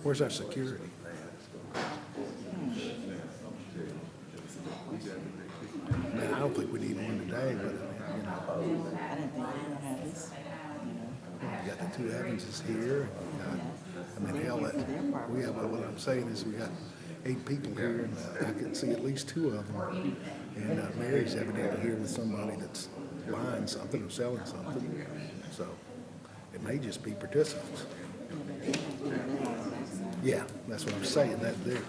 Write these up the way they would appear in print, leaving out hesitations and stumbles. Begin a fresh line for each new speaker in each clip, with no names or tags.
Where's our security? Man, I don't think we need one today, but you know.
I didn't think we were gonna have this,
We got the two Evanses here. I mean, hell, we have, what I'm saying is we got 8 people here, and I can see at least 2 of them. And Mary's evidently here with somebody that's buying something or selling something. So it may just be participants. Yeah, that's what I'm saying. That there,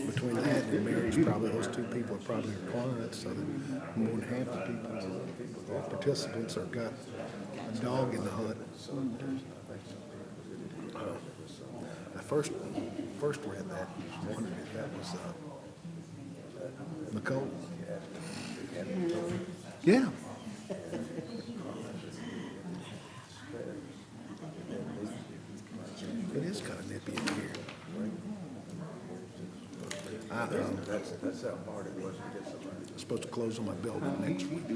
between that and Mary's, probably those 2 people are probably her clients. So that more than half the people are participants or got a dog in the hunt. I first read that, I wondered if that was Nicole. Yeah. It is kind of nippy in here. That's how hard it was to get somebody. I'm supposed to close on my building next week.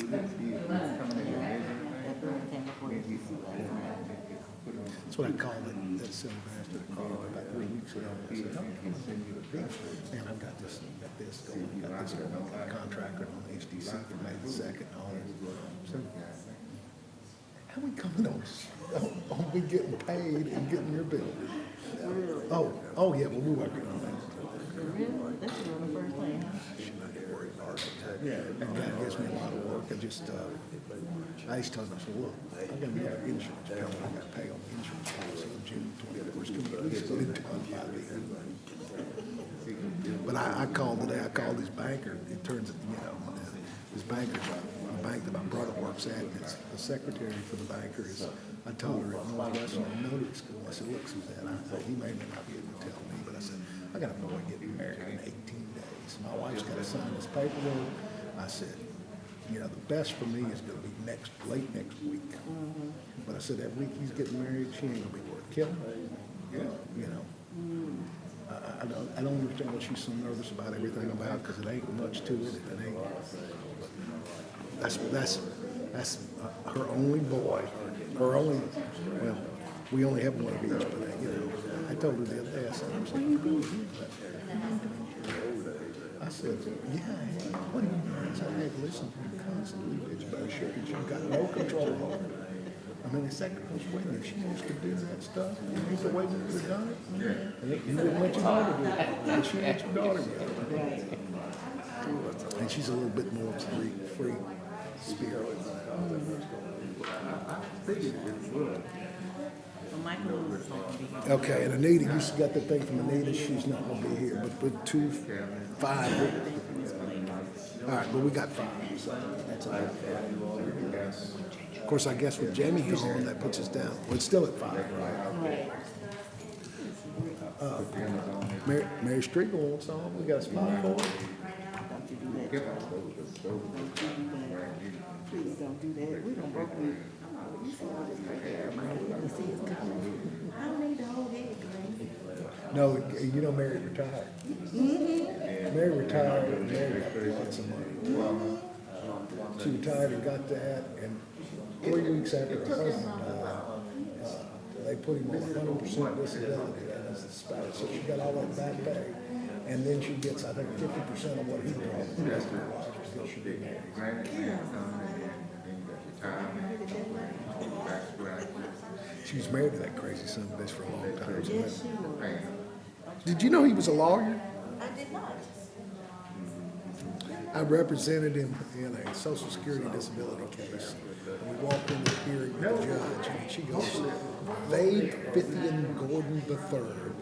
That's what I called it, that silly bastard. I called it about 3 weeks ago. I said, "How come you do it big? Man, I've got this going, got a contractor on HDC for May the 2nd and all that." So, how we coming on we getting paid and getting your bill? Oh yeah, well, we're working on that.
Really? That's the first thing, huh?
Should not get worried about it. And that gives me a lot of work. I just, I used to tell them, I said, look, I got another insurance bill I got to pay on the insurance policy on June 21st. Can we at least get it done by then? But I called today. I called his banker. It turns out, you know, his banker, the bank that my brother works at, it's the secretary for the banker is, I told her at Northwestern Notary School, I said, look, Suzanne, he may not be able to tell me, but I said, I got a boy getting married in 18 days. My wife's got to sign this paperwork. I said, you know, the best for me is going to be late next week. But I said, that week he's getting married, she ain't going to be worth killing. You know. I don't understand what she's so nervous about everything about, because it ain't much to it. It ain't. That's her only boy. Her only, well, we only have one of each, but you know, I told her the other day, I said, I said, yeah, what do you mean? I said, I had to listen to you constantly, bitch, about shit, and she's got no control over it. I mean, the second was waiting, if she wants to do that stuff, you need to wait until you're done. And you wouldn't let your daughter do it, but she let your daughter do it. And she's a little bit more free spirit. Okay, and Anita, you got the thing from Anita, she's not gonna be here, but with 5. All right, well, we got 5, so that's all. Of course, I guess with Jamie gone, that puts us down. Well, it's still at 5, right? Mary Striegel wants on, we got a spot for her.
Please don't do that. We don't broke it. You see all this right there. You see it's coming. I don't need the whole head, Glenn.
No, you know Mary retired. Mary retired and Mary got lots of money. She retired and got that, and 3 weeks after her husband died, they put him on 100% disability as a spouse. So she got all that back pay. And then she gets, I think, 50% of what he brought the rest of her life until she get married. She was married to that crazy son of a bitch for a long time.
Yes, she was.
Did you know he was a lawyer?
I did not.
I represented him in a Social Security disability case. And we walked into the hearing with the judge, and she goes, Vade Fithian Gordon III.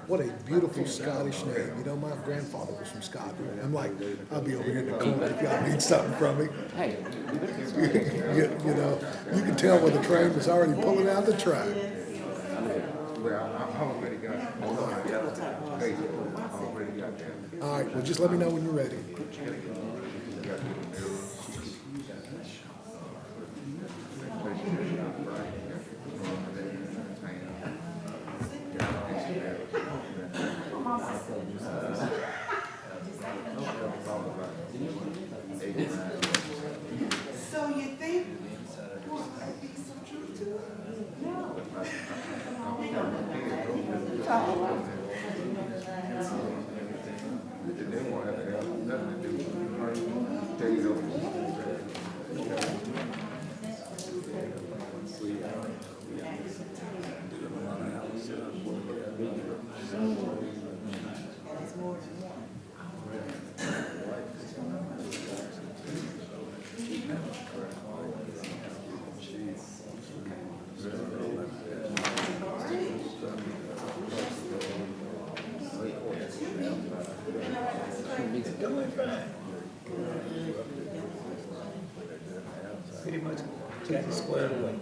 What a beautiful Scottish name. You know, my grandfather was from Scotland. I'm like, I'll be over here in the corner if y'all need something from me.
Hey,
you know, you can tell when the train was already pulling out the track. All right, well, just let me know when you're ready.
So you think might be some truth to it? No.
Got it squared away.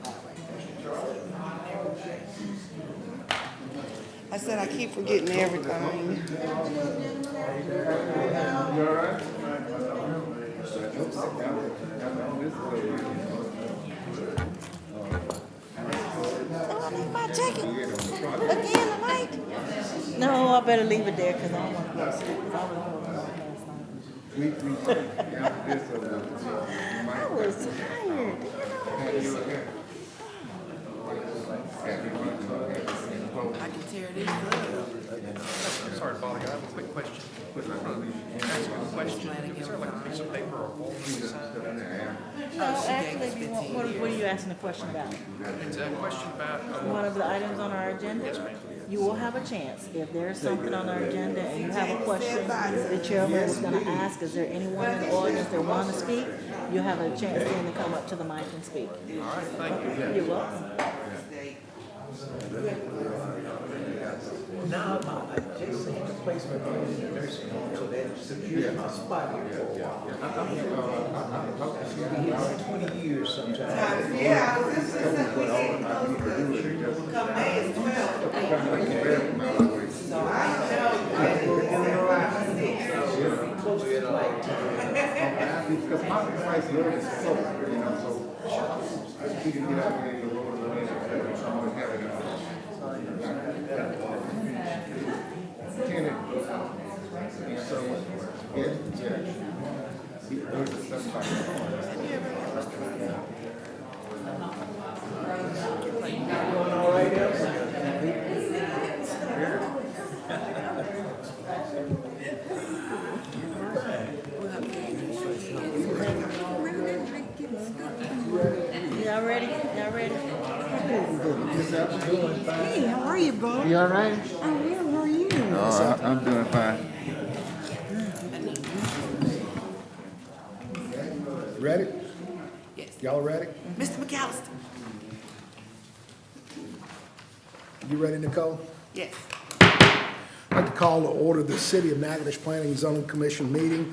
I said I keep forgetting everything. Oh, I need my jacket again tonight. No, I better leave it there because I don't want to go to sleep. I was tired. I can tear these up.
Sorry to bother you. I have a quick question. Can I ask you a question? Is there like a piece of paper or form to sign?
No, actually, if you want, what are you asking a question about?
It's a question about,
One of the items on our agenda?
yes, ma'am.
You will have a chance. If there's something on our agenda and you have a question the chairman is gonna ask, is there anyone in the audience that wanna speak? You have a chance then to come up to the mic and speak.
All right, thank you.
You're welcome.
Now, I just seen the placement in the nursing home, so that secured my spot here for a while. I'm here for 20 years sometimes.
Yeah, I was just saying, we ain't supposed to come May 12th.
Close to the light.
Because my price is so, you know, so we can get out there and roll it in and someone have it. Can it? So, yeah. There's a stuff
All right,
Y'all ready? Y'all ready?
Hey, how are you, bro?
You all right?
I'm well, how are you?
Oh, I'm doing fine.
Ready?
Yes.
Y'all ready?
Mr. McAllister?
You ready, Nicole?
Yes.
I'd like to call to order the City of Natchitoches Planning and Zoning Commission meeting.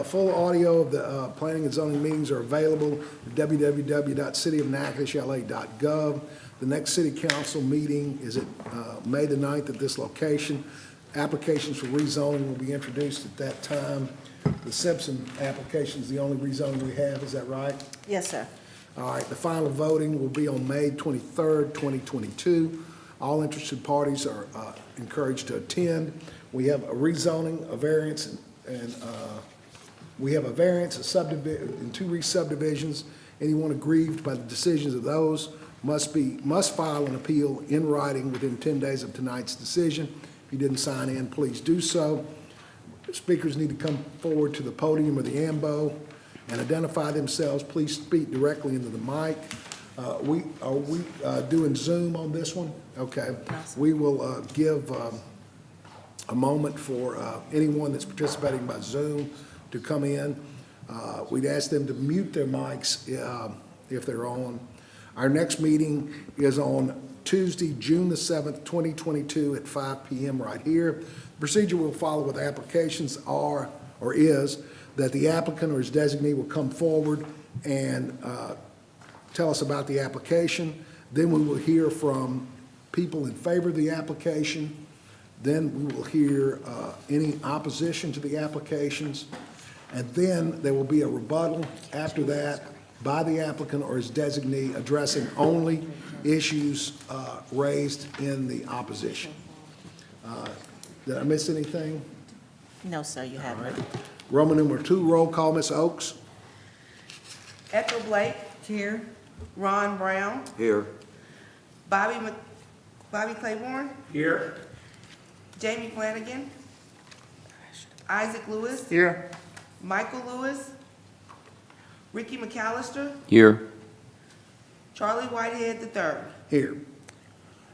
Full audio of the planning and zoning meetings are available at www.cityofnatchitochesla.gov. The next city council meeting is at May the 9th at this location. Applications for rezoning will be introduced at that time. The Simpson application is the only rezoning we have, is that right?
Yes, sir.
All right, the final voting will be on May 23rd, 2022. All interested parties are encouraged to attend. We have a rezoning, a variance, and we have a variance, a subdivision, and two re-subdivisions. Anyone aggrieved by the decisions of those must file an appeal in writing within 10 days of tonight's decision. If you didn't sign in, please do so. Speakers need to come forward to the podium or the ambo and identify themselves. Please speak directly into the mic. Are we doing Zoom on this one? Okay. We will give a moment for anyone that's participating by Zoom to come in. We'd ask them to mute their mics if they're on. Our next meeting is on Tuesday, June the 7th, 2022 at 5 p.m. right here. The procedure we'll follow with applications is that the applicant or his designee will come forward and tell us about the application. Then we will hear from people in favor of the application. Then we will hear any opposition to the applications. And then there will be a rebuttal after that by the applicant or his designee addressing only issues raised in the opposition. Did I miss anything?
No, sir, you haven't.
Roman numeral 2, roll call, Ms. Oakes.
Ethel Blake? Here. Ron Brown?
Here.
Bobby Claiborne?
Here.
Jamie Flanagan? Isaac Lewis?
Here.
Michael Lewis? Ricky McAllister?
Here.
Charlie Whitehead III?
Here.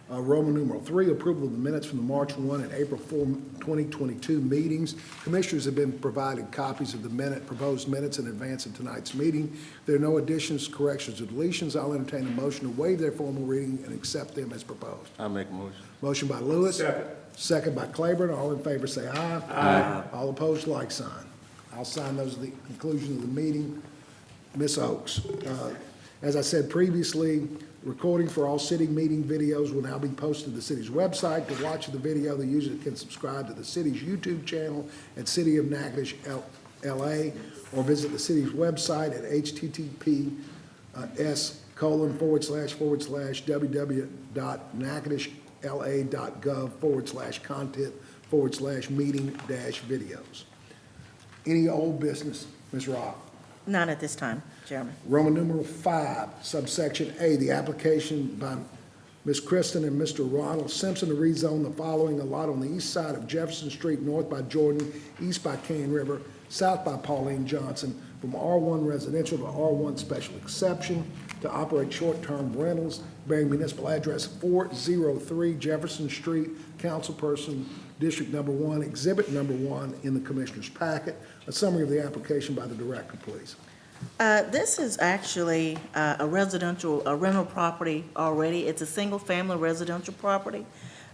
Roman numeral 3, approval of the minutes from the March 1 and April 4, 2022 meetings. Commissioners have been provided copies of the proposed minutes in advance of tonight's meeting. If there are no additions, corrections, or deletions, I'll entertain a motion to waive their formal reading and accept them as proposed.
I'll make a motion.
Motion by Lewis.
Second.
Second by Claiborne. All in favor say aye. Aye. All opposed, like sign. I'll sign those at the conclusion of the meeting. Ms. Oakes. As I said previously, recording for all city meeting videos will now be posted to the city's website. To watch the video, the user can subscribe to the city's YouTube channel at City of Natchitoches, LA, or visit the city's website at https://www.natchitochesla.gov/content/meeting-videos. Any old business, Ms. Rock?
None at this time, Chairman.
Roman numeral 5, subsection A, the application by Ms. Kristen and Mr. Ronald Simpson to rezone the following: a lot on the east side of Jefferson Street, north by Jordan, east by Cane River, south by Pauline Johnson, from R1 residential to R1 special exception, to operate short-term rentals, bearing municipal address 403 Jefferson Street, councilperson, District Number 1, Exhibit Number 1 in the Commissioner's packet. A summary of the application by the Director, please.
This is actually a rental property already. It's a single-family residential property.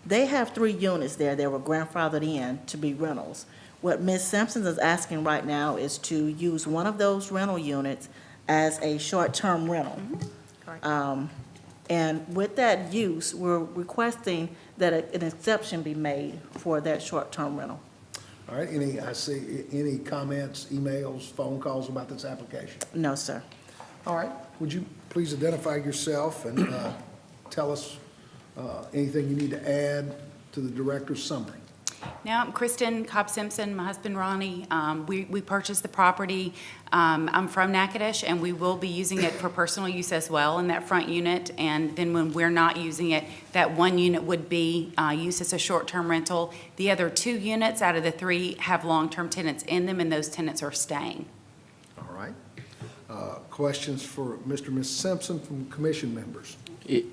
They have 3 units there that were grandfathered in to be rentals. What Ms. Simpson is asking right now is to use one of those rental units as a short-term rental. And with that use, we're requesting that an exception be made for that short-term rental.
All right, I see any comments, emails, phone calls about this application?
No, sir.
All right, would you please identify yourself and tell us anything you need to add to the Director's summary?
Now, I'm Kristen Cobb-Simpson, my husband Ronnie. We purchased the property. I'm from Natchitoches, and we will be using it for personal use as well in that front unit. And then when we're not using it, that 1 unit would be used as a short-term rental. The other 2 units out of the 3 have long-term tenants in them, and those tenants are staying.
All right. Questions for Mr. and Ms. Simpson from commission members?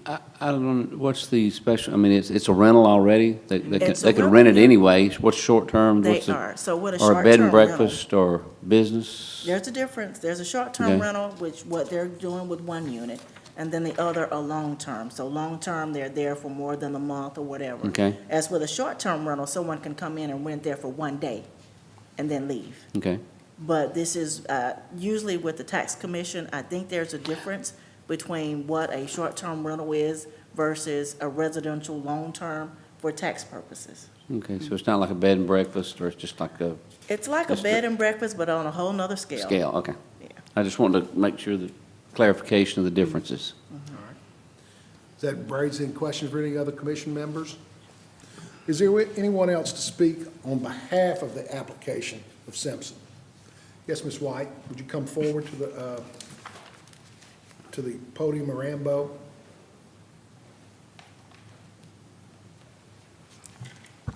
I don't know, what's the special, I mean, it's a rental already? They
It's a
could
rental
rent it
unit.
anyway. What's short-term?
They
What's the-
are. So what a
Or a
short-term
bed and
rental.
breakfast or business?
There's a difference. There's a short-term
Okay.
rental, which what they're doing with 1 unit, and then the other are long-term. So long-term, they're there for more than a month or whatever.
Okay.
As with a short-term rental, someone can come in and rent there for 1 day and then leave.
Okay,
But this is, usually with the tax commission, I think there's a difference between what a short-term rental is versus a residential long-term for tax purposes.
okay, so it's not like a bed and breakfast, or it's just like a
It's like a
That's
bed and breakfast, but on a whole nother scale.
scale? Okay.
Yeah.
I just wanted to make sure the clarification of the differences.
Does that raise any questions for any other commission members? Is there anyone else to speak on behalf of the application of Simpson? Yes, Ms. White, would you come forward to the podium, Marambo?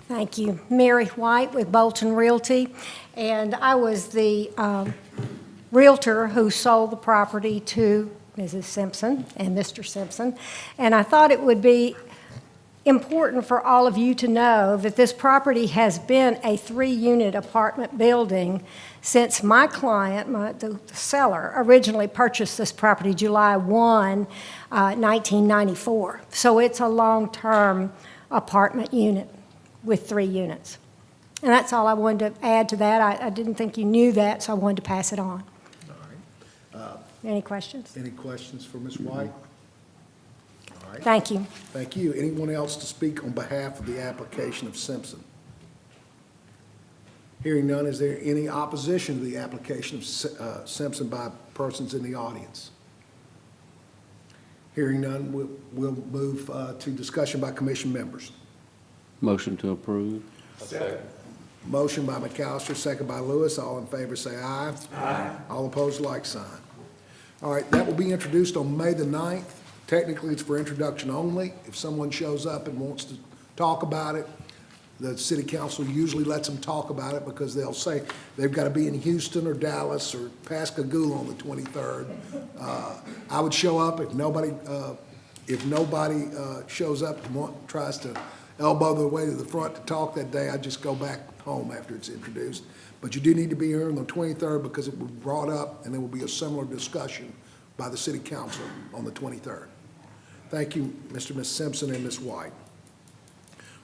Thank you. Mary White with Bolton Realty, and I was the realtor who sold the property to Mrs. Simpson and Mr. Simpson, and I thought it would be important for all of you to know that this property has been a 3-unit apartment building since my client, the seller, originally purchased this property July 1, 1994. So it's a long-term apartment unit with 3 units. And that's all I wanted to add to that. I didn't think you knew that, so I wanted to pass it on.
All right.
Any questions?
Any questions for Ms. White? All right.
Thank you.
Thank you. Anyone else to speak on behalf of the application of Simpson? Hearing none, is there any opposition to the application of Simpson by persons in the audience? Hearing none, we'll move to discussion by commission members.
Motion to approve?
Motion by McAllister, second by Lewis. All in favor say aye. Aye. All opposed, like sign. All right, that will be introduced on May the 9th. Technically, it's for introduction only. If someone shows up and wants to talk about it, the city council usually lets them talk about it because they'll say they've got to be in Houston or Dallas or Pascagoula on the 23rd. I would show up if nobody shows up and tries to elbow their way to the front to talk that day. I'd just go back home after it's introduced. But you do need to be here on the 23rd because it was brought up and there will be a similar discussion by the city council on the 23rd. Thank you, Mr. and Ms. Simpson and Ms. White.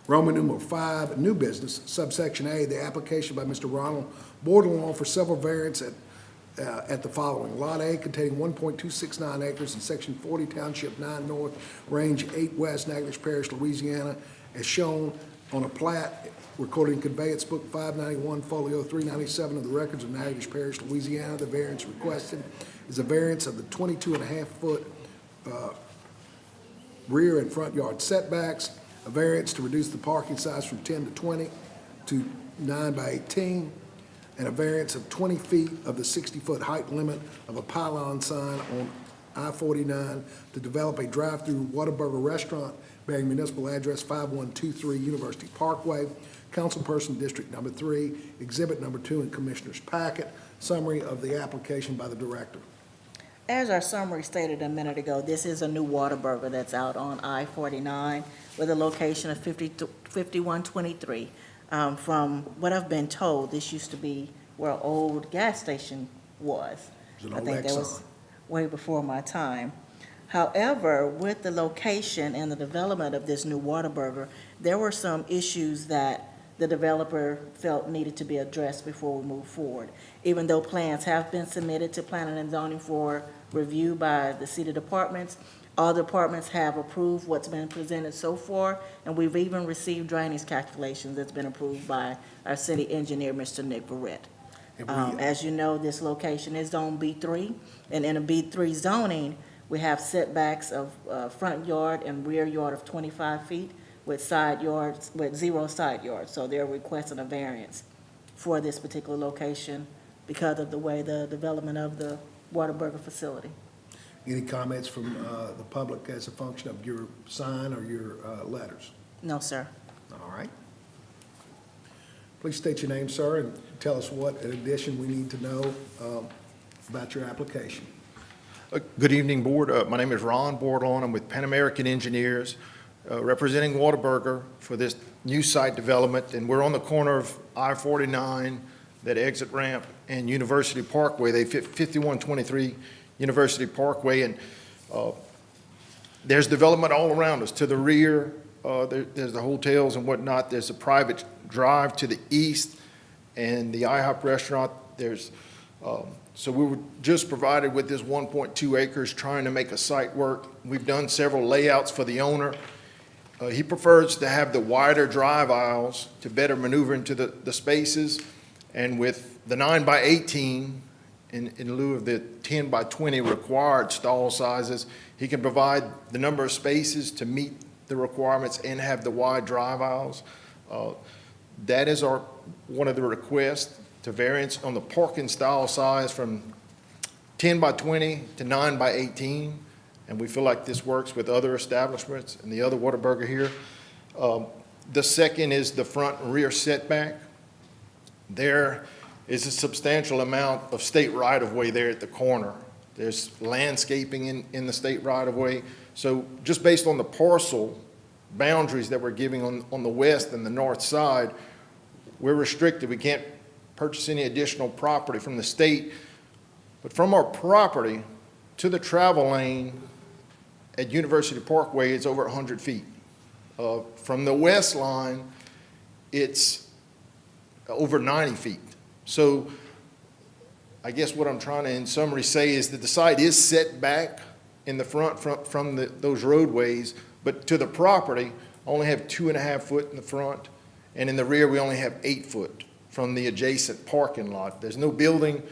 Roman numeral 5, new business, subsection A, the application by Mr. Ronald Bordelon for several variants at the following. Lot A containing 1.269 acres in Section 40, Township 9 North, Range 8 West, Natchitoches Parish, Louisiana, as shown on a plat recorded in Conveyance Book 591, Folio 397 of the records of Natchitoches Parish, Louisiana. The variance requested is a variance of the 22.5-foot rear and front yard setbacks, a variance to reduce the parking size from 10 to 20 to 9 by 18, and a variance of 20 feet of the 60-foot height limit of a pylon sign on I-49 to develop a drive-through Whataburger restaurant bearing municipal address 5123 University Parkway, Councilperson District Number 3, Exhibit Number 2 in Commissioner's Packet, summary of the application by the Director.
As our summary stated a minute ago, this is a new Whataburger that's out on I-49 with a location of 5123. From what I've been told, this used to be where an old gas station was.
There's an
I
old
think that was
Exxon.
way before my time. However, with the location and the development of this new Whataburger, there were some issues that the developer felt needed to be addressed before we move forward. Even though plans have been submitted to planning and zoning for review by the city departments, all departments have approved what's been presented so far, and we've even received drainage calculations that's been approved by our city engineer, Mr. Nick Barrett. As you know, this location is Zone B3, and in a B3 zoning, we have setbacks of front yard and rear yard of 25 feet with side yards, with 0 side yards. So they're requesting a variance for this particular location because of the way the development of the Whataburger facility.
Any comments from the public as a function of your sign or your letters?
No, sir.
All right. Please state your name, sir, and tell us what, in addition, we need to know about your application.
Good evening, Board. My name is Ron Bordelon. I'm with Pan American Engineers, representing Whataburger for this new site development. And we're on the corner of I-49, that exit ramp, and University Parkway. They fit 5123 University Parkway. And there's development all around us. To the rear, there's the hotels and whatnot. There's a private drive to the east and the IHOP restaurant. So we were just provided with this 1.2 acres trying to make a site work. We've done several layouts for the owner. He prefers to have the wider drive aisles to better maneuver into the spaces. And with the 9 by 18, in lieu of the 10 by 20 required stall sizes, he can provide the number of spaces to meet the requirements and have the wide drive aisles. That is one of the requests to variance on the parking stall size from 10 by 20 to 9 by 18. And we feel like this works with other establishments and the other Whataburger here. The second is the front and rear setback. There is a substantial amount of state right-of-way there at the corner. There's landscaping in the state right-of-way. So just based on the parcel boundaries that we're giving on the west and the north side, we're restricted. We can't purchase any additional property from the state. But from our property to the travel lane at University Parkway, it's over 100 feet. From the west line, it's over 90 feet. So I guess what I'm trying to, in summary, say is that the site is set back in the front from those roadways, but to the property, only have 2.5 foot in the front, and in the rear, we only have 8 foot from the adjacent parking lot. There's no building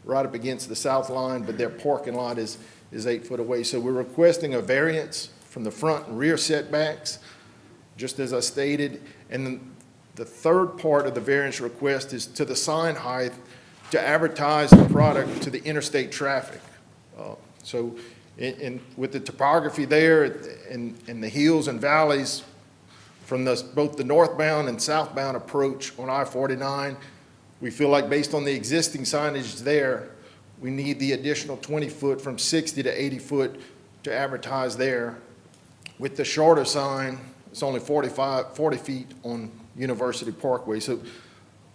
right up against the south line, but their parking lot is 8 foot away. So we're requesting a variance from the front and rear setbacks, just as I stated. And then the third part of the variance request is to the sign height to advertise the product to the interstate traffic. So with the topography there and the hills and valleys from both the northbound and southbound approach on I-49, we feel like based on the existing signage there, we need the additional 20 foot from 60 to 80 foot to advertise there. With the shorter sign, it's only 40 feet on University Parkway. So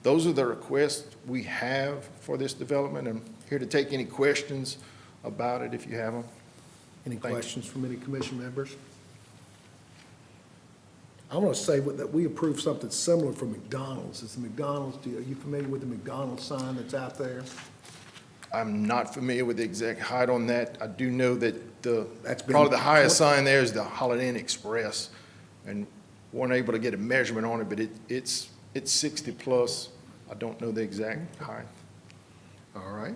those are the requests we have for this development. I'm here to take any questions about it if you have them.
Any questions from any commission members? I want to say that we approved something similar for McDonald's. Is the McDonald's, are you familiar with the McDonald's sign that's out there?
I'm not familiar with the exact height on that. I do know that
That's been-
probably the highest sign there is the Holiday Inn Express, and weren't able to get a measurement on it, but it's 60 plus. I don't know the exact height.
All right.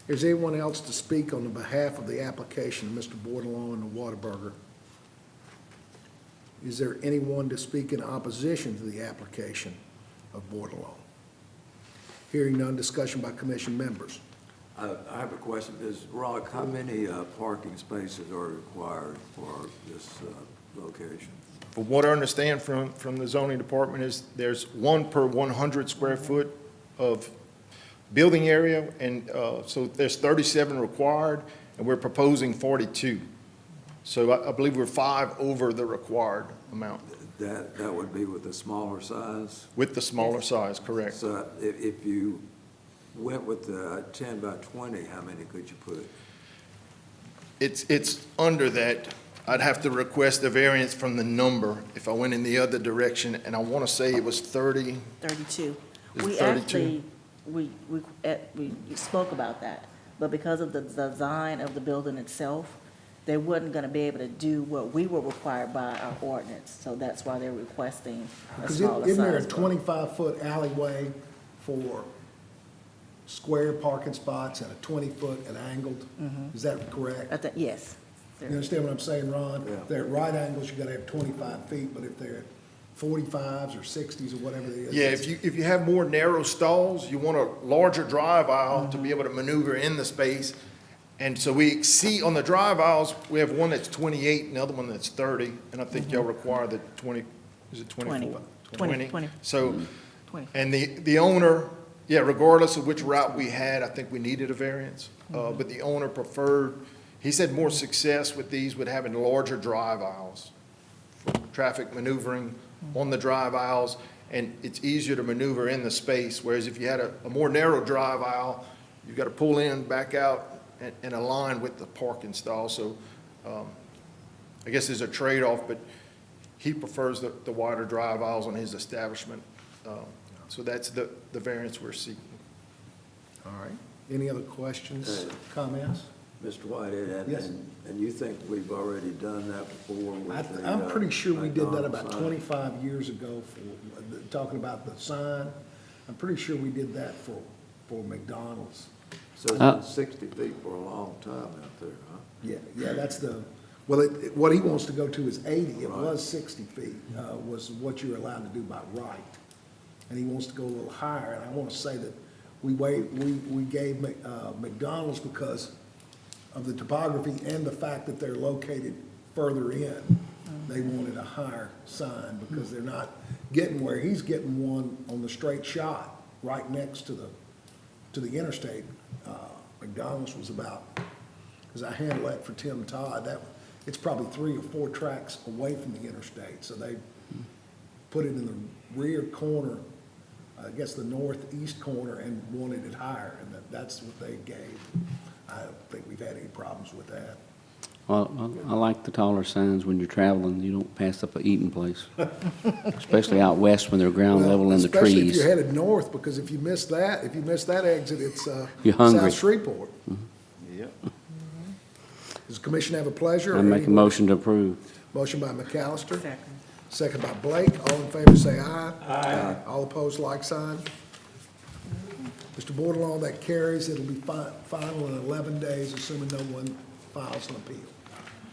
Is there anyone else to speak on the behalf of the application of Mr. Bordelon and Whataburger? Is there anyone to speak in opposition to the application of Bordelon? Hearing none, discussion by commission members.
I have a question. Rock, how many parking spaces are required for this location?
From what I understand from the zoning department is there's one per 100 square foot of building area, and so there's 37 required, and we're proposing 42. So I believe we're 5 over the required amount.
That would be with the smaller size?
With the smaller size, correct.
So if you went with the 10 by 20, how many could you put?
It's under that. I'd have to request a variance from the number if I went in the other direction, and I want to say it was 30.
32.
Is it
We
32?
actually, we spoke about that, but because of the design of the building itself, they wasn't gonna be able to do what we were required by our ordinance, so that's why they're requesting a
Because
smaller size.
isn't there a
building.
25-foot alleyway for square parking spots and a 20-foot and angled? Is that correct?
I think, yes.
You understand what I'm saying, Ron?
Yeah.
They're at right angles, you gotta have 25 feet, but if they're at 45s or 60s or whatever it is.
Yeah, if you have more narrow stalls, you want a larger drive aisle to be able to maneuver in the space. And so we see on the drive aisles, we have one that's 28 and the other one that's 30. And I think y'all require the 20, is it 24?
20.
So,
20.
and the owner, yeah, regardless of which route we had, I think we needed a variance. But the owner preferred, he said more success with these with having larger drive aisles for traffic maneuvering on the drive aisles, and it's easier to maneuver in the space, whereas if you had a more narrow drive aisle, you've got to pull in, back out, and align with the parking stall. So I guess there's a trade-off, but he prefers the wider drive aisles on his establishment. So that's the variance we're seeking.
All right. Any other questions, comments?
Mr. Whitehead,
Yes.
and you think we've already done that before with the,
I'm pretty sure we did that
McDonald's
about
sign?
25 years ago for, talking about the sign. I'm pretty sure we did that for McDonald's.
So it's been 60 feet for a long time out there, huh?
Yeah, that's the, well, what he wants to go to is 80. It
Right.
was 60 feet, was what you're allowed to do by right. And he wants to go a little higher, and I want to say that we gave McDonald's because of the topography and the fact that they're located further in. They wanted a higher sign because they're not getting where he's getting one on the straight shot right next to the interstate. McDonald's was about, because I handle that for Tim Todd, it's probably 3 or 4 tracks away from the interstate. So they put it in the rear corner, I guess the northeast corner, and wanted it higher, and that's what they gave. I don't think we've had any problems with that.
Well, I like the taller signs when you're traveling. You don't pass up a eating place, especially out west when they're ground
Well,
level in the
especially if
trees.
you're headed north, because if you miss that exit, it's
You're hungry.
South Shreveport.
Yep.
Does the commission have a pleasure?
I
or
make a
any-
motion to approve.
Motion by McAllister,
Second.
second by Blake. All in favor, say aye. Aye. All opposed, like sign. Mr. Bordelon, that carries. It'll be final in 11 days, assuming no one files an appeal.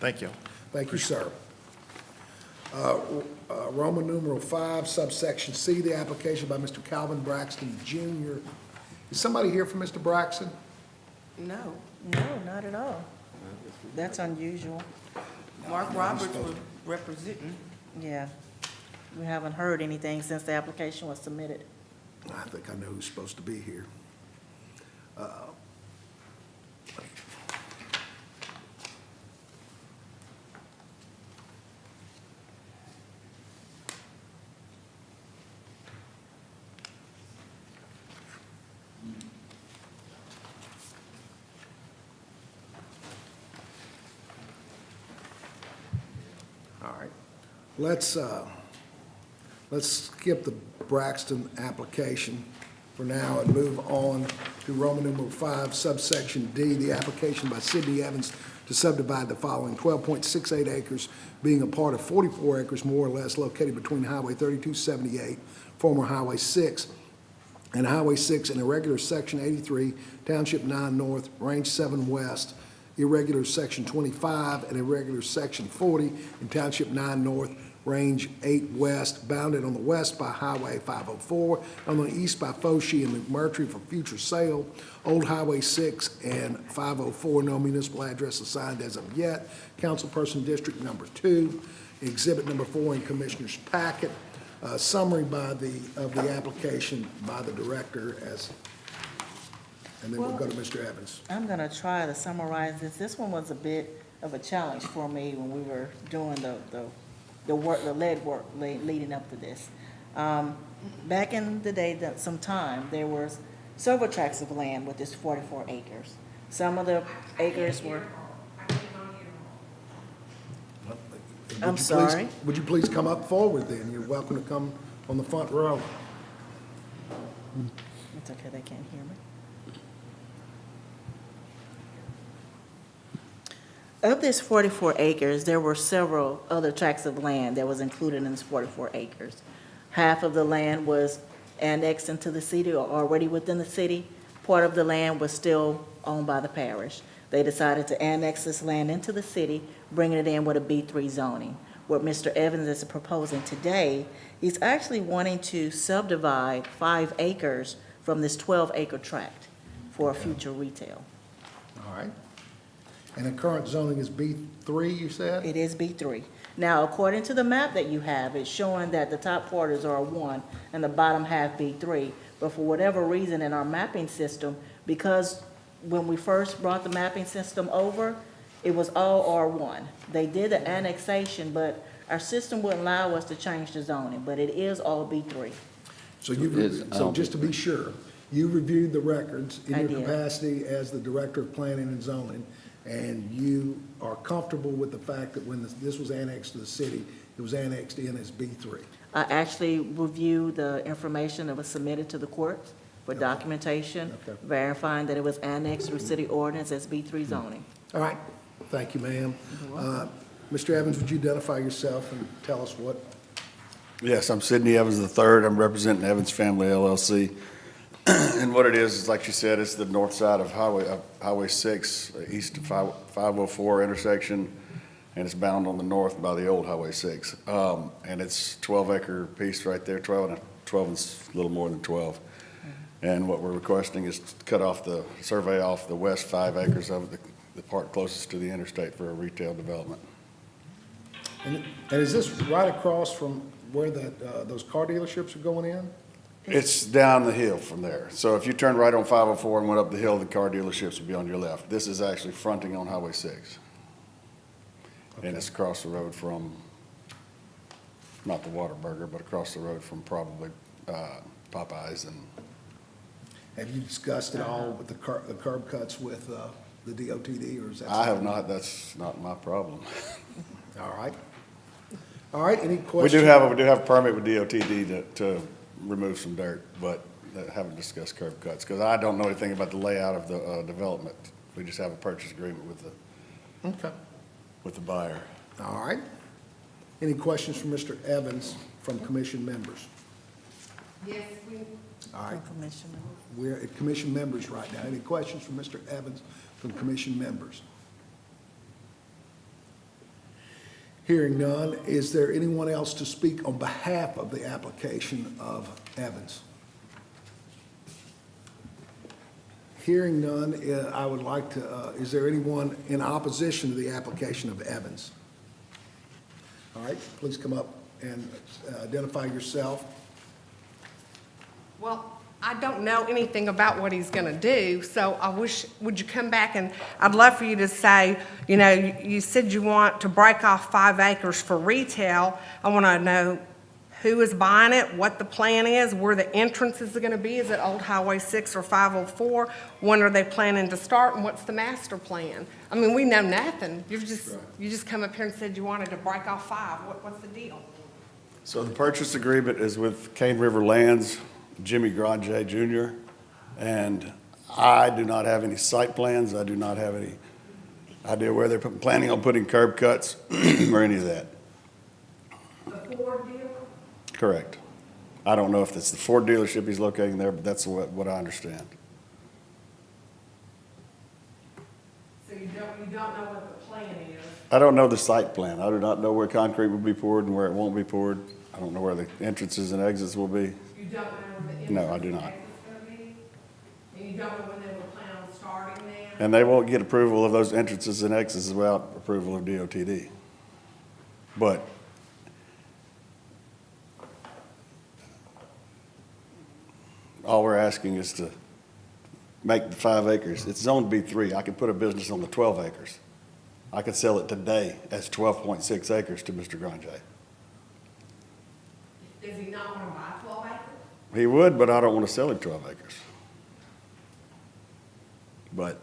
Thank you.
Thank you, sir. Roman numeral 5, subsection C, the application by Mr. Calvin Braxton Jr. Is somebody here for Mr. Braxton?
No,
No, not at all. That's unusual.
Mark Roberts was representing.
Yeah. We haven't heard anything since the application was submitted.
I think I know who's supposed to be here. All right. Let's skip the Braxton application for now and move on to Roman numeral 5, subsection D, the application by Sidney Evans to subdivide the following: 12.68 acres, being a part of 44 acres more or less located between Highway 3278, former Highway 6, and Highway 6 in irregular Section 83, Township 9 North, Range 7 West, irregular Section 25, and irregular Section 40 in Township 9 North, Range 8 West, bounded on the west by Highway 504, on the east by Foshee and McMurtry for future sale. Old Highway 6 and 504, no municipal address assigned as of yet. Councilperson District Number 2, Exhibit Number 4 in Commissioner's packet. Summary of the application by the director and then we'll go to Mr. Evans.
I'm gonna try to summarize this. This one was a bit of a challenge for me when we were doing the legwork leading up to this. Back in the day, there was several tracts of land with this 44 acres. Some of the acres were. I'm sorry.
Would you please come up forward then? You're welcome to come on the front row.
It's okay, they can't hear me. Of this 44 acres, there were several other tracts of land that was included in this 44 acres. Half of the land was annexed into the city or already within the city. Part of the land was still owned by the parish. They decided to annex this land into the city, bringing it in with a B3 zoning. What Mr. Evans is proposing today, he's actually wanting to subdivide 5 acres from this 12-acre tract for future retail.
All right. And the current zoning is B3, you said?
It is B3. Now, according to the map that you have, it's showing that the top quarters are 1 and the bottom half B3. But for whatever reason in our mapping system, because when we first brought the mapping system over, it was all R1. They did the annexation, but our system wouldn't allow us to change the zoning, but it is all B3.
So just to be sure, you reviewed the records
I
in your
did.
capacity as the Director of Planning and Zoning, and you are comfortable with the fact that when this was annexed to the city, it was annexed in as B3?
I actually reviewed the information that was submitted to the court for documentation,
Okay.
verifying that it was annexed through city ordinance as B3 zoning.
All right, thank you, ma'am. Mr. Evans, would you identify yourself and tell us what?
Yes, I'm Sidney Evans III. I'm representing Evans Family LLC. And what it is like you said, it's the north side of Highway 6, east of 504 intersection, and it's bound on the north by the old Highway 6. And it's 12-acre piece right there, 12 and a little more than 12. And what we're requesting is to cut off survey off the west 5 acres of the part closest to the interstate for a retail development.
And is this right across from where those car dealerships are going in?
It's down the hill from there. So if you turned right on 504 and went up the hill, the car dealerships would be on your left. This is actually fronting on Highway 6.
Okay.
And it's across the road from, not the Whataburger, but across the road from probably Popeyes. And
Have you discussed it all with the curb cuts with the DOTD, or is that?
I have not. That's not my problem.
All right. All right, any
We
questions?
do have a permit with DOTD to remove some dirt, but haven't discussed curb cuts, because I don't know anything about the layout of the development. We just have a purchase agreement with the buyer.
All right. Any questions from Mr. Evans from commission members?
Yes,
All right,
Commissioner.
we're at commission members right now. Any questions from Mr. Evans from commission members? Hearing none, is there anyone else to speak on behalf of the application of Evans? Hearing none, I would like to, is there anyone in opposition to the application of Evans? All right, please come up and identify yourself.
Well, I don't know anything about what he's going to do, so I wish, would you come back and, I'd love for you to say, you know, you said you want to break off 5 acres for retail. I want to know who is buying it, what the plan is, where the entrances are going to be. Is it Old Highway 6 or 504? When are they planning to start, and what's the master plan? I mean, we know nothing. You just come up here and said you wanted to break off 5. What's the deal?
So the purchase agreement is with Cane River Lands. Jimmy Grandje Jr., and I do not have any site plans. I do not have any idea where they're planning on putting curb cuts or any of that.
The Ford dealer?
Correct. I don't know if it's the Ford dealership he's locating there, but that's what I understand.
So you don't know what the plan is?
I don't know the site plan. I do not know where concrete will be poured and where it won't be poured. I don't know where the entrances and exits will be.
You don't know where the
No, I do not.
entrance is gonna be? And you don't know when they will plan on starting that?
And they won't get approval of those entrances and exits without approval of DOTD. But all we're asking is to make the 5 acres. It's zoned B3. I could put a business on the 12 acres. I could sell it today as 12.6 acres to Mr. Grandje.
Does he not wanna buy 12 acres?
He would, but I don't want to sell him 12 acres. But,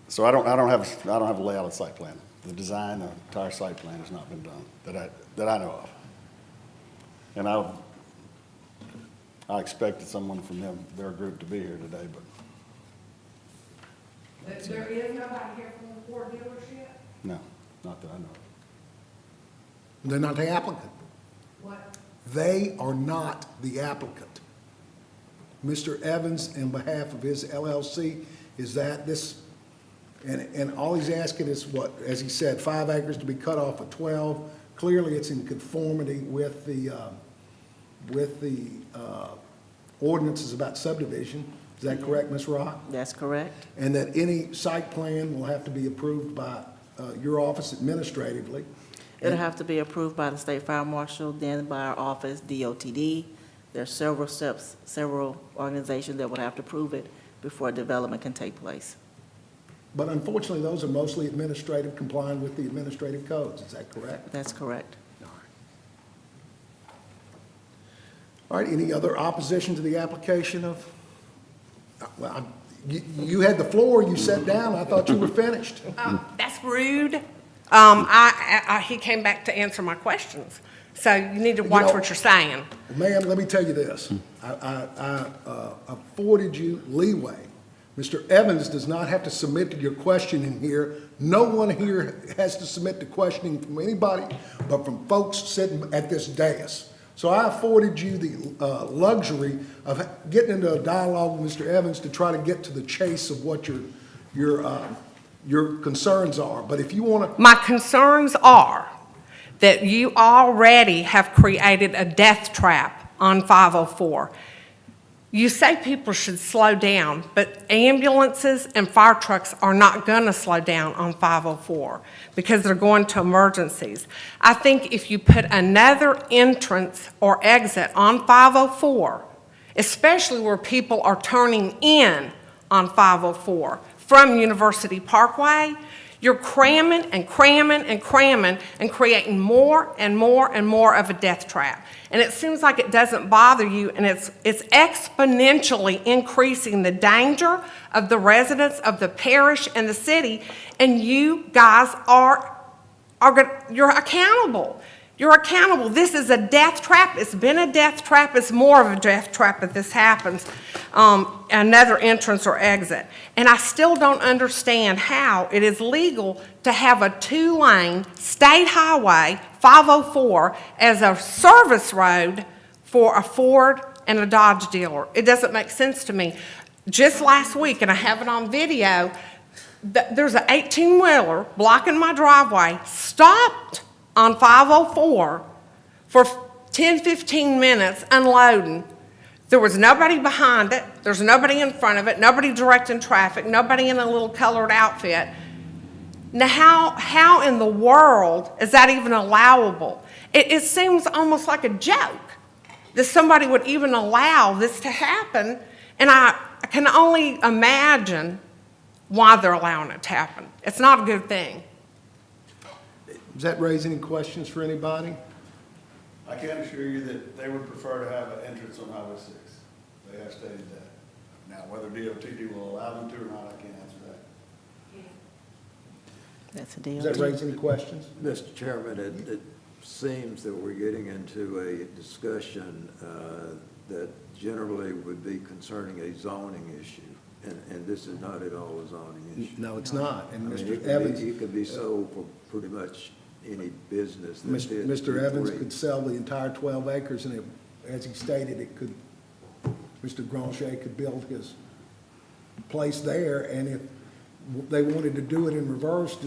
so I don't have a layout of site plan. The design, the entire site plan has not been done that I know of. And I expected someone from their group to be here today, but
There is nobody here from the Ford dealership?
no, not that I know of.
They're not the applicant.
What?
They are not the applicant. Mr. Evans, in behalf of his LLC, is that this, and all he's asking is what, as he said, 5 acres to be cut off of 12. Clearly, it's in conformity with the ordinances about subdivision. Is that correct, Ms. Rock?
That's correct.
And that any site plan will have to be approved by your office administratively.
It'll have to be approved by the state fire marshal, then by our office, DOTD. There's several steps, several organizations that would have to approve it before development can take place.
But unfortunately, those are mostly administrative, complying with the administrative codes. Is that correct?
That's correct.
All right, any other opposition to the application of, well, you had the floor, you sat down, I thought you were finished.
That's rude. He came back to answer my questions. So you need to watch what you're saying.
Ma'am, let me tell you this. I afforded you leeway. Mr. Evans does not have to submit your questioning here. No one here has to submit the questioning from anybody but from folks sitting at this dais. So I afforded you the luxury of getting into a dialogue with Mr. Evans to try to get to the chase of what your concerns are. But if you want to...
My concerns are that you already have created a death trap on 504. You say people should slow down, but ambulances and fire trucks are not going to slow down on 504 because they're going to emergencies. I think if you put another entrance or exit on 504, especially where people are turning in on 504 from University Parkway, you're cramming and cramming and cramming and creating more and more and more of a death trap. And it seems like it doesn't bother you, and it's exponentially increasing the danger of the residents of the parish and the city, and you guys you're accountable. You're accountable. This is a death trap. It's been a death trap. It's more of a death trap if this happens, another entrance or exit. And I still don't understand how it is legal to have a 2-lane state highway, 504, as a service road for a Ford and a Dodge dealer. It doesn't make sense to me. Just last week, and I have it on video, there's an 18-wheeler blocking my driveway, stopped on 504 for 10, 15 minutes unloading. There was nobody behind it. There's nobody in front of it, nobody directing traffic, nobody in a little colored outfit. Now, how in the world is that even allowable? It seems almost like a joke that somebody would even allow this to happen, and I can only imagine why they're allowing it to happen. It's not a good thing.
Does that raise any questions for anybody?
I can assure you that they would prefer to have an entrance on Highway 6. They have stated that. Now, whether DOTD will allow them to or not, I can't answer that.
That's a deal.
Does that raise any questions?
Mr. Chairman, seems that we're getting into a discussion that generally would be concerning a zoning issue, and this is not at all a zoning issue.
No, it's not.
I
And
mean,
Mr. Evans,
it could be sold for pretty much any business. that fits
Mr.
the
Evans
three.
could sell the entire 12 acres, and as he stated, Mr. Granger could build his place there, and if they wanted to do it in reverse,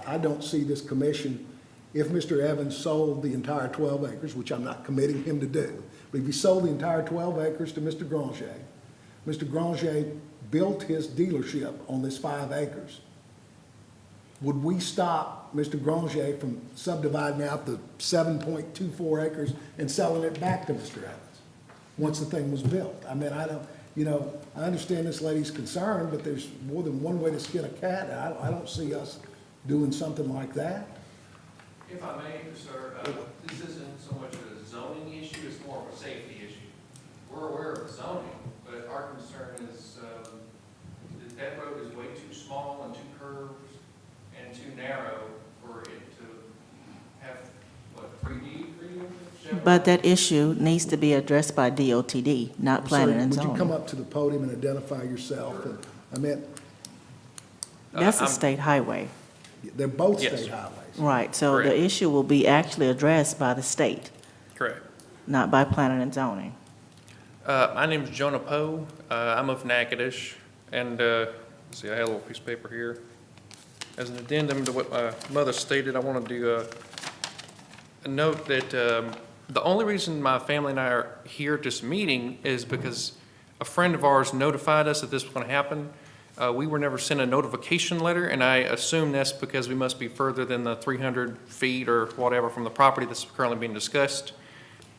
I don't see this commission, if Mr. Evans sold the entire 12 acres, which I'm not committing him to do, but if he sold the entire 12 acres to Mr. Granger built his dealership on this 5 acres, would we stop Mr. Granger from subdividing out the 7.24 acres and selling it back to Mr. Evans once the thing was built? I mean, I don't, I understand this lady's concern, but there's more than one way to skin a cat. I don't see us doing something like that.
If I may, sir, this isn't so much a zoning issue, it's more of a safety issue. We're aware of the zoning, but our concern is that road is way too small and too curved and too narrow for it to have, what, 3D?
But that issue needs to be addressed by DOTD, not planning and
Sir, would you come
zoning.
up to the podium and identify yourself? And I mean,
That's a
I'm-
state highway.
they're both
Yes.
state highways.
Right, so
Correct.
the issue will be actually addressed by the state,
Correct.
not by planning and zoning.
My name's Jonah Poe. I'm of Natchitoches, and let's see, I had a little piece of paper here. As an addendum to what my mother stated, I wanted to note that the only reason my family and I are here at this meeting is because a friend of ours notified us that this was going to happen. We were never sent a notification letter, and I assume that's because we must be further than the 300 feet or whatever from the property that's currently being discussed.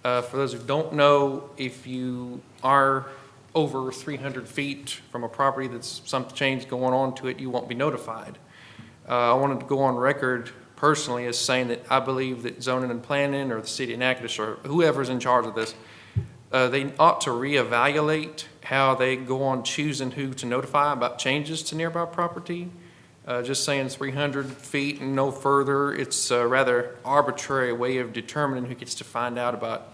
For those who don't know, if you are over 300 feet from a property that's some change going on to it, you won't be notified. I wanted to go on record personally as saying that I believe that zoning and planning or the city of Natchitoches or whoever's in charge of this, they ought to reevaluate how they go on choosing who to notify about changes to nearby property. Just saying 300 feet and no further, it's a rather arbitrary way of determining who gets to find out about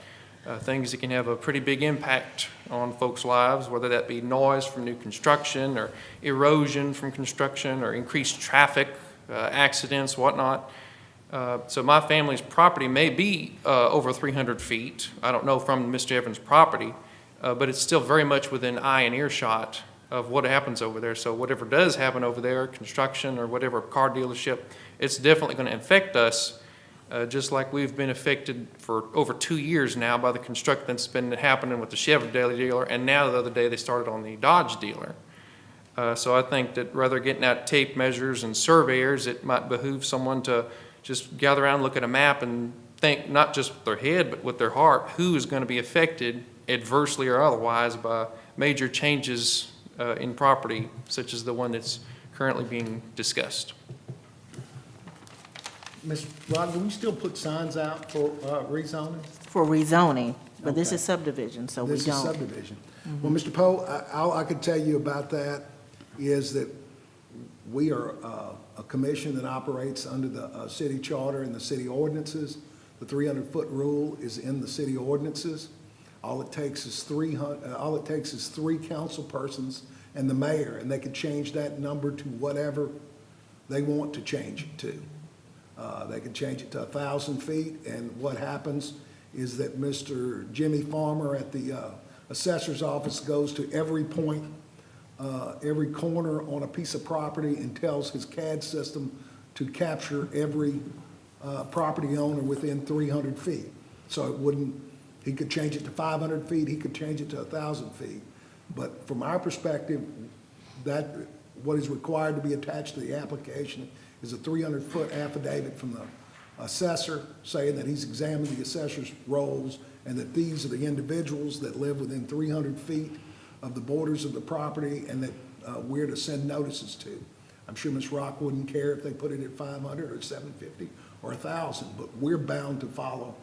things that can have a pretty big impact on folks' lives, whether that be noise from new construction or erosion from construction or increased traffic, accidents, whatnot. So my family's property may be over 300 feet. I don't know from Mr. Evans' property, but it's still very much within eye and earshot of what happens over there. So whatever does happen over there, construction or whatever car dealership, it's definitely going to affect us, just like we've been affected for over 2 years now by the construction that's been happening with the Chevy dealer, and now the other day they started on the Dodge dealer. So I think that rather getting out tape measures and surveyors, it might behoove someone to just gather around, look at a map, and think not just with their head, but with their heart, who is going to be affected adversely or otherwise by major changes in property, such as the one that's currently being discussed.
Ms. Rod, do we still put signs out for rezoning?
For rezoning, but this
Okay.
is subdivision, so we
This is
don't.
subdivision. Well, Mr. Poe, all I could tell you about that is that we are a commission that operates under the city charter and the city ordinances. The 300-foot rule is in the city ordinances. All it takes is three council persons and the mayor, and they can change that number to whatever they want to change it to. They can change it to 1,000 feet, and what happens is that Mr. Jimmy Farmer at the assessor's office goes to every point, every corner on a piece of property and tells his CAD system to capture every property owner within 300 feet. So it wouldn't, he could change it to 500 feet, he could change it to 1,000 feet. But from our perspective, that, what is required to be attached to the application is a 300-foot affidavit from the assessor saying that he's examined the assessor's rolls and that these are the individuals that live within 300 feet of the borders of the property and that we're to send notices to. I'm sure Ms. Rock wouldn't care if they put it at 500 or 750 or 1,000, but we're bound to follow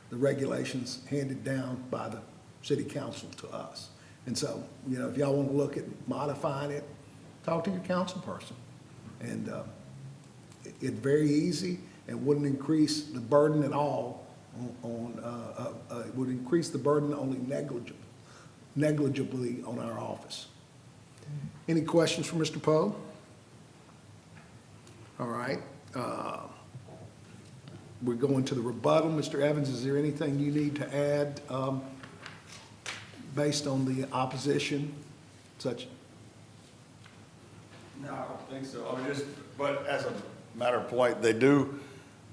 the regulations handed down by the city council to us. And so, you know, if y'all want to look at modifying it, talk to your council person. And it's very easy and wouldn't increase the burden at all it would increase the burden only negligibly on our office. Any questions for Mr. Poe? All right. We're going to the rebuttal. Mr. Evans, is there anything you need to add based on the opposition, such?
No, I don't think so. I mean, but as a matter of point, they do,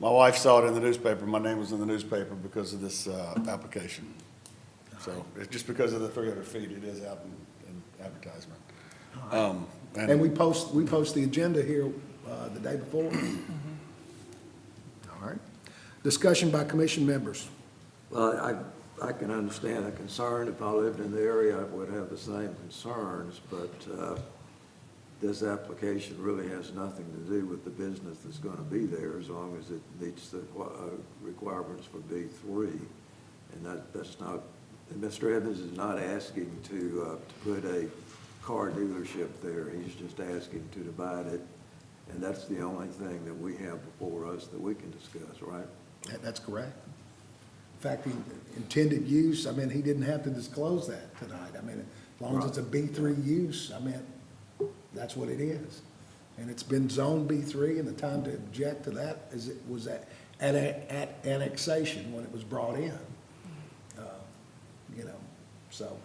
my wife saw it in the newspaper, my name was in the newspaper because of this application. So it's just because of the 300 feet, it is out in advertisement.
And we post the agenda here the day before. All right. Discussion by commission members.
Well, I can understand the concern. If I lived in the area, I would have the same concerns, but this application really has nothing to do with the business that's going to be there as long as it meets the requirements for B3. And that's not, and Mr. Evans is not asking to put a car dealership there. He's just asking to divide it. And that's the only thing that we have before us that we can discuss, right?
That's correct. In fact, the intended use, I mean, he didn't have to disclose that tonight. I mean, as long as it's a B3 use, I mean, that's what it is. And it's been zone B3, and the time to object to that was at annexation when it was brought in. You know, so.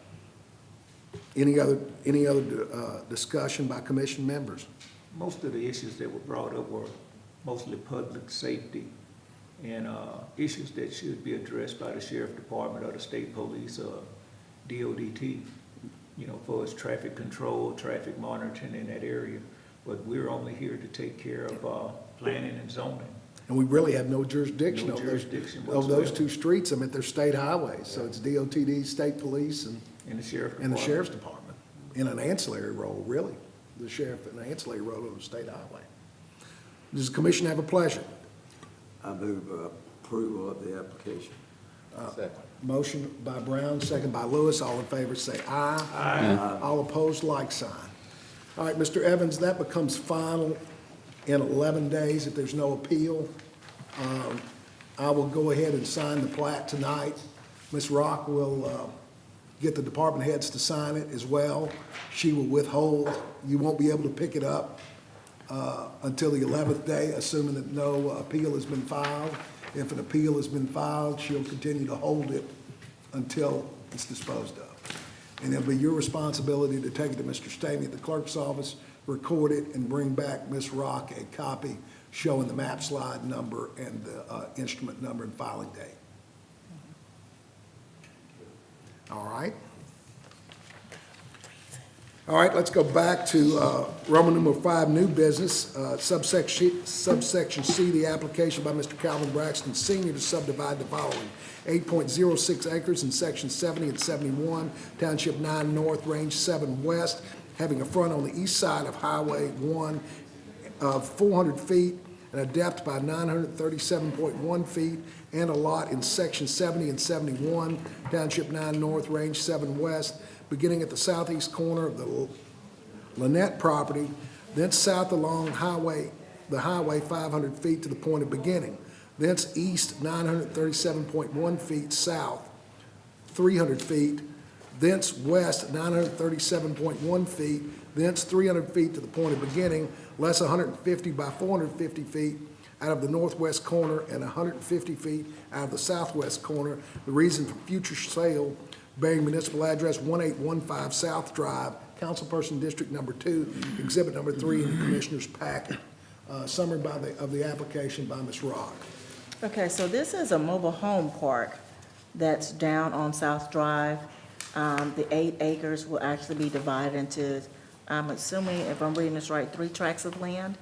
Any other discussion by commission members?
Most of the issues that were brought up were mostly public safety and issues that should be addressed by the sheriff department or the state police or DODT, you know, for its traffic control, traffic monitoring in that area. But we're only here to take care of planning and zoning.
And we really have no jurisdiction
No
over
jurisdiction
those
whatsoever.
two streets. I mean, they're state highways, so it's DOTD, state police, and
And the sheriff
the
department.
sheriff's department, in an ancillary role, really. The sheriff in an ancillary role on the state highway. Does the commission have a pleasure?
I move approval of the application.
Motion by Brown, second by Lewis. All in favor say aye. Aye. All opposed, like sign. All right, Mr. Evans, that becomes final in 11 days if there's no appeal. I will go ahead and sign the plat tonight. Ms. Rock will get the department heads to sign it as well. She will withhold. You won't be able to pick it up until the 11th day, assuming that no appeal has been filed. If an appeal has been filed, she'll continue to hold it until it's disposed of. And it'll be your responsibility to take it to Mr. Stamey at the clerk's office, record it, and bring back Ms. Rock a copy showing the map slide number and the instrument number and filing date. All right. All right, let's go back to Roman numeral 5, new business, subsection C, the application by Mr. Calvin Braxton Sr. to subdivide the following: 8.06 acres in section 70 and 71, Township 9 North, Range 7 West, having a front on the east side of Highway 1 of 400 feet and a depth by 937.1 feet, and a lot in section 70 and 71, Township 9 North, Range 7 West, beginning at the southeast corner of the Lynette property, thence south along the highway 500 feet to the point of beginning, thence east 937.1 feet south, 300 feet, thence west 937.1 feet, thence 300 feet to the point of beginning, less 150 by 450 feet out of the northwest corner and 150 feet out of the southwest corner. The reason for future sale, bearing municipal address 1815 South Drive, Councilperson District Number 2, Exhibit Number 3 in the Commissioner's packet. Summary of the application by Ms. Rock.
Okay, so this is a mobile home park that's down on South Drive. The 8 acres will actually be divided into, I'm assuming, if I'm reading this right, 3 tracts of land.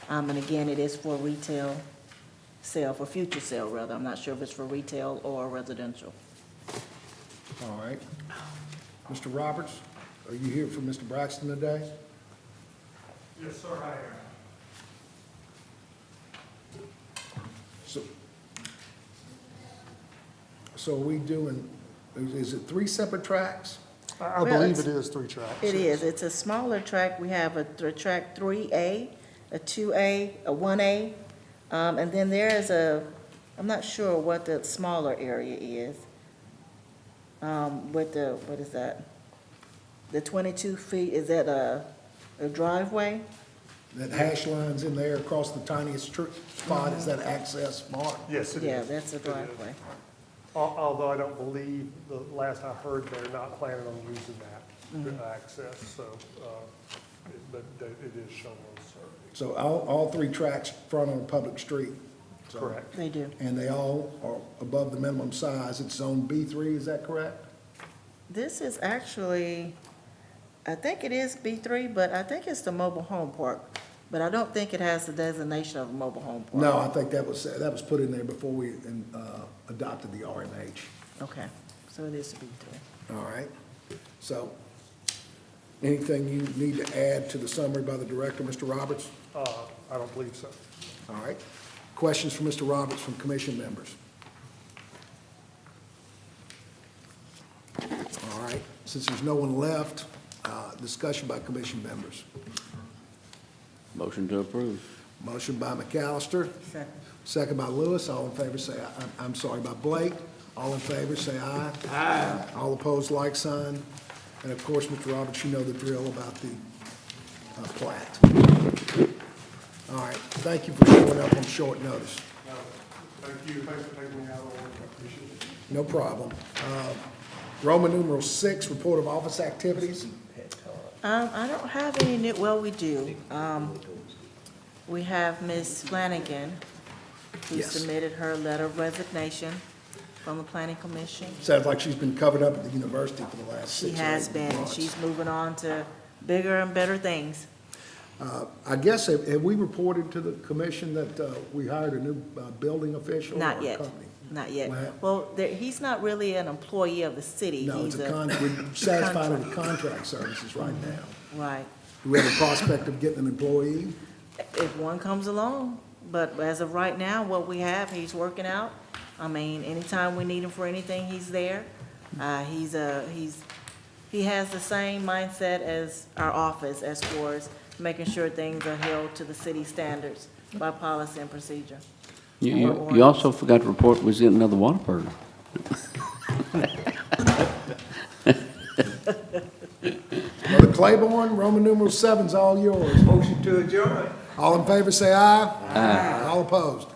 And again, it is for retail sale, for future sale rather. I'm not sure if it's for retail or residential.
All right. Mr. Roberts, are you here for Mr. Braxton today?
Yes, sir, I am.
So are we doing, is it 3 separate tracts?
I
Well,
believe
it's-
it is 3 tracks.
It
yes.
is. It's a smaller track. We have a track 3A, a 2A, a 1A, and then there is a I'm not sure what the smaller area is. With the, what is that? The 22 feet, is that a driveway?
That hash line's in there across the tiniest spot, is that access mark?
Yes, it is.
Yeah, that's a
It is.
driveway.
Although I don't believe, the last I heard, they're not planning on using that to access, so, but it is shown on the survey.
So all three tracks front on a public street. So-
Correct.
They do.
And they all are above the minimum size. It's zone B3, is that correct?
This is actually, I think it is B3, but I think it's the mobile home park. But I don't think it has the designation of a mobile home park.
No, I think that was put in there before we adopted the RMH.
Okay, so it is B3.
All right. So anything you need to add to the summary by the director, Mr. Roberts?
I don't believe so.
All right. Questions for Mr. Roberts from commission members? All right. Since there's no one left, discussion by commission members.
Motion to approve.
Motion by McAllister,
Second.
second by Lewis. All in favor, say aye. I'm sorry, by Blake. All in favor, say aye. Aye. All opposed, like sign. And of course, Mr. Roberts, you know the drill about the plat. All right. Thank you for showing up on short notice.
Thank you, thanks for taking me out on it, I appreciate it.
No problem. Roman numeral 6, report of office activities.
I don't have any new, well, we do. We have Ms. Flanagan, who
Yes.
submitted her letter of resignation from the planning commission.
Sounds like she's been covered up at the university for the last
She
6 or 8
has been, and
months.
she's moving on to bigger and better things.
I guess, have we reported to the commission that we hired a new building official?
Not
or
yet,
company?
not yet.
Well-
Well, he's not really an employee of the city.
No, it's
He's
we're satisfied with the contract services right now.
Right,
Do we have a prospect of getting an employee?
if one comes along, but as of right now, what we have, he's working out. I mean, anytime we need him for anything, he's there. He has the same mindset as our office as far as making sure things are held to the city standards by policy and procedure.
You also forgot to report was in another Whataburger.
Brother Claiborne, Roman numeral 7's all yours.
Motion to adjourn.
All in favor, say aye. Aye. All opposed.